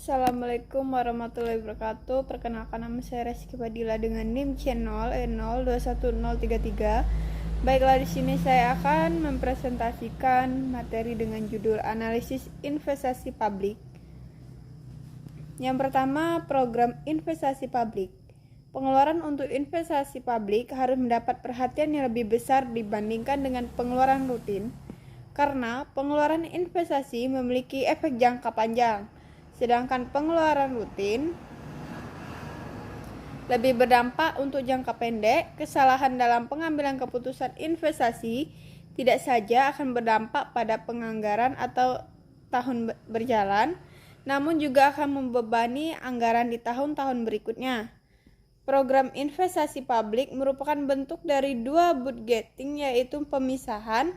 Assalamualaikum warahmatullahi wabarakatuh. Perkenalkan, nama saya Reski Fadila dengan NIM channel E021033. Baiklah, di sini saya akan mempresentasikan materi dengan judul analisis investasi publik. Yang pertama, program investasi publik. Pengeluaran untuk investasi publik harus mendapat perhatian yang lebih besar dibandingkan dengan pengeluaran rutin, karena pengeluaran investasi memiliki efek jangka panjang, sedangkan pengeluaran rutin lebih berdampak untuk jangka pendek. Kesalahan dalam pengambilan keputusan investasi tidak saja akan berdampak pada penganggaran atau tahun berjalan, namun juga akan membebani anggaran di tahun-tahun berikutnya. Program investasi publik merupakan bentuk dari dua budgeting, yaitu pemisahan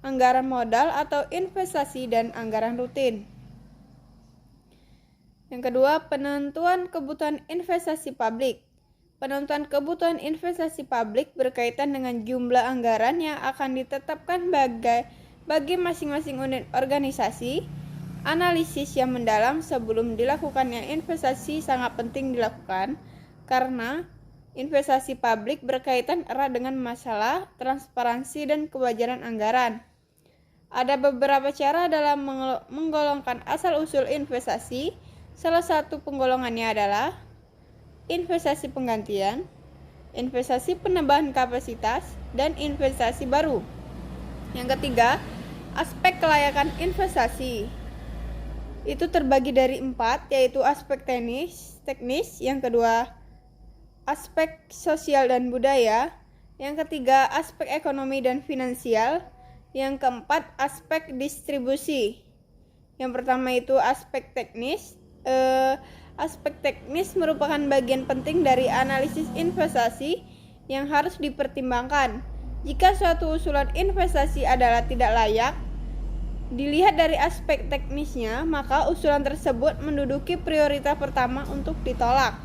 anggaran modal atau investasi dan anggaran rutin. Yang kedua, penentuan kebutuhan investasi publik. Penentuan kebutuhan investasi publik berkaitan dengan jumlah anggaran yang akan ditetapkan bagi masing-masing unit organisasi. Analisis yang mendalam sebelum dilakukannya investasi sangat penting dilakukan, karena investasi publik berkaitan erat dengan masalah transparansi dan kewajaran anggaran. Ada beberapa cara dalam menggolongkan asal-usul investasi. Salah satu penggolongannya adalah investasi penggantian, investasi penambahan kapasitas, dan investasi baru. Yang ketiga, aspek kelayakan investasi. Itu terbagi dari 4, yaitu aspek teknis, yang kedua aspek sosial dan budaya, yang ketiga aspek ekonomi dan finansial, yang keempat aspek distribusi. Yang pertama itu aspek teknis. Aspek teknis merupakan bagian penting dari analisis investasi yang harus dipertimbangkan. Jika suatu usulan investasi adalah tidak layak dilihat dari aspek teknisnya, maka usulan tersebut menduduki prioritas pertama untuk ditolak.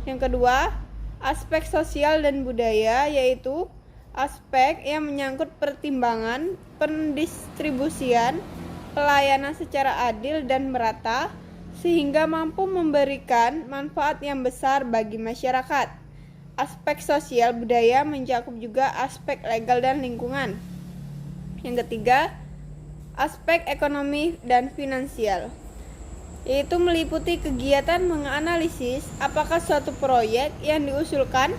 Yang kedua, aspek sosial dan budaya, yaitu aspek yang menyangkut pertimbangan pendistribusian pelayanan secara adil dan merata sehingga mampu memberikan manfaat yang besar bagi masyarakat. Aspek sosial budaya mencakup juga aspek legal dan lingkungan. Yang ketiga, aspek ekonomi dan finansial, yaitu meliputi kegiatan menganalisis apakah suatu proyek yang diusulkan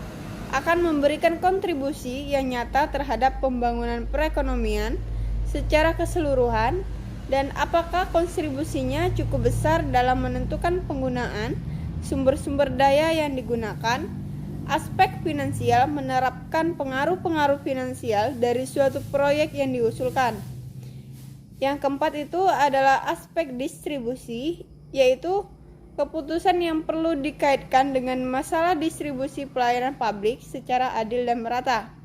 akan memberikan kontribusi yang nyata terhadap pembangunan perekonomian secara keseluruhan, dan apakah kontribusinya cukup besar dalam menentukan penggunaan sumber-sumber daya yang digunakan. Aspek finansial menerapkan pengaruh-pengaruh finansial dari suatu proyek yang diusulkan. Yang keempat itu adalah aspek distribusi, yaitu keputusan yang perlu dikaitkan dengan masalah distribusi pelayanan publik secara adil dan merata.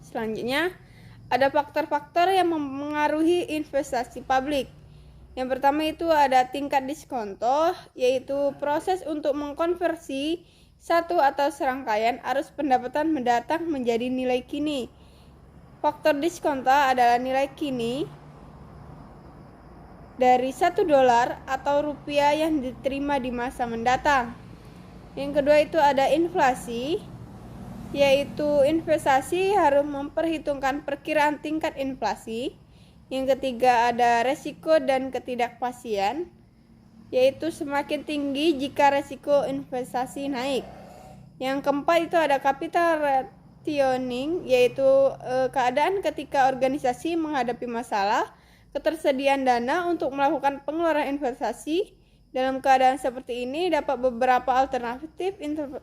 Selanjutnya, ada faktor-faktor yang mempengaruhi investasi publik. Yang pertama itu ada tingkat diskonto, yaitu proses untuk mengkonversi satu atau serangkaian arus pendapatan mendatang menjadi nilai kini. Faktor diskonto adalah nilai kini dari $1 atau rupiah yang diterima di masa mendatang. Yang kedua itu ada inflasi, yaitu investasi harus memperhitungkan perkiraan tingkat inflasi. Yang ketiga ada resiko dan ketidakpastian, yaitu semakin tinggi jika resiko investasi naik. Yang keempat itu ada capital rationing, yaitu keadaan ketika organisasi menghadapi masalah ketersediaan dana untuk melakukan pengeluaran investasi. Dalam keadaan seperti ini, dapat beberapa alternatif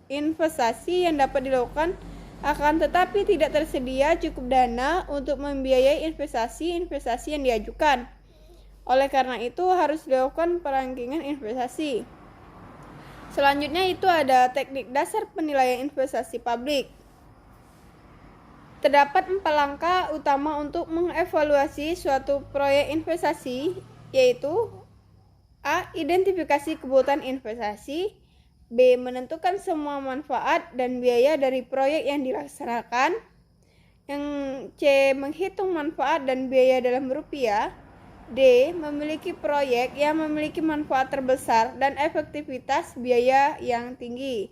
investasi yang dapat dilakukan, akan tetapi tidak tersedia cukup dana untuk membiayai investasi yang diajukan. Oleh karena itu, harus dilakukan perankingan investasi. Selanjutnya itu ada teknik dasar penilaian investasi publik. Terdapat 4 langkah utama untuk mengevaluasi suatu proyek investasi, yaitu A. Identifikasi kebutuhan investasi. B. Menentukan semua manfaat dan biaya dari proyek yang dilaksanakan. Yang C. Menghitung manfaat dan biaya dalam rupiah. D. Memiliki proyek yang memiliki manfaat terbesar dan efektivitas biaya yang tinggi.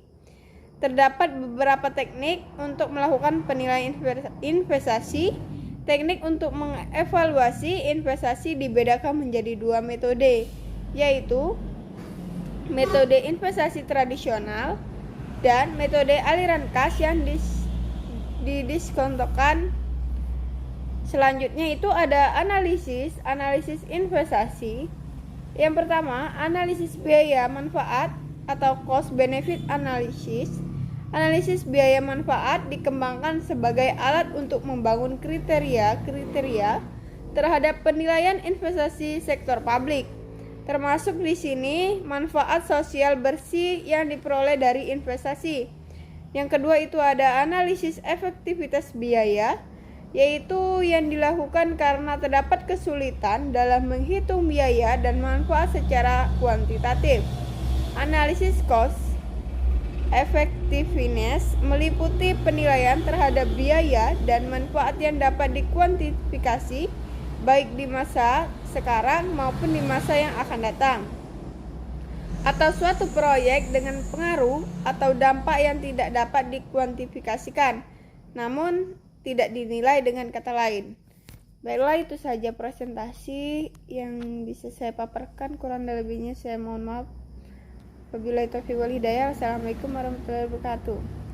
Terdapat beberapa teknik untuk melakukan penilaian investasi. Teknik untuk mengevaluasi investasi dibedakan menjadi dua metode, yaitu metode investasi tradisional dan metode aliran kas yang didiskontokan. Selanjutnya itu ada analisis investasi. Yang pertama, analisis biaya manfaat atau cost benefit analysis. Analisis biaya manfaat dikembangkan sebagai alat untuk membangun kriteria terhadap penilaian investasi sektor publik. Termasuk di sini manfaat sosial bersih yang diperoleh dari investasi. Yang kedua itu ada analisis efektivitas biaya, yaitu yang dilakukan karena terdapat kesulitan dalam menghitung biaya dan manfaat secara kuantitatif. Analisis cost effectiveness meliputi penilaian terhadap biaya dan manfaat yang dapat dikuantifikasi baik di masa sekarang maupun di masa yang akan datang, atau suatu proyek dengan pengaruh atau dampak yang tidak dapat dikuantifikasikan namun tidak dinilai dengan kata lain. Baiklah, itu saja presentasi yang bisa saya paparkan. Kurang dan lebihnya saya mohon maaf. Wabillahi taufiq wal hidayah. Wassalamualaikum warahmatullahi wabarakatuh.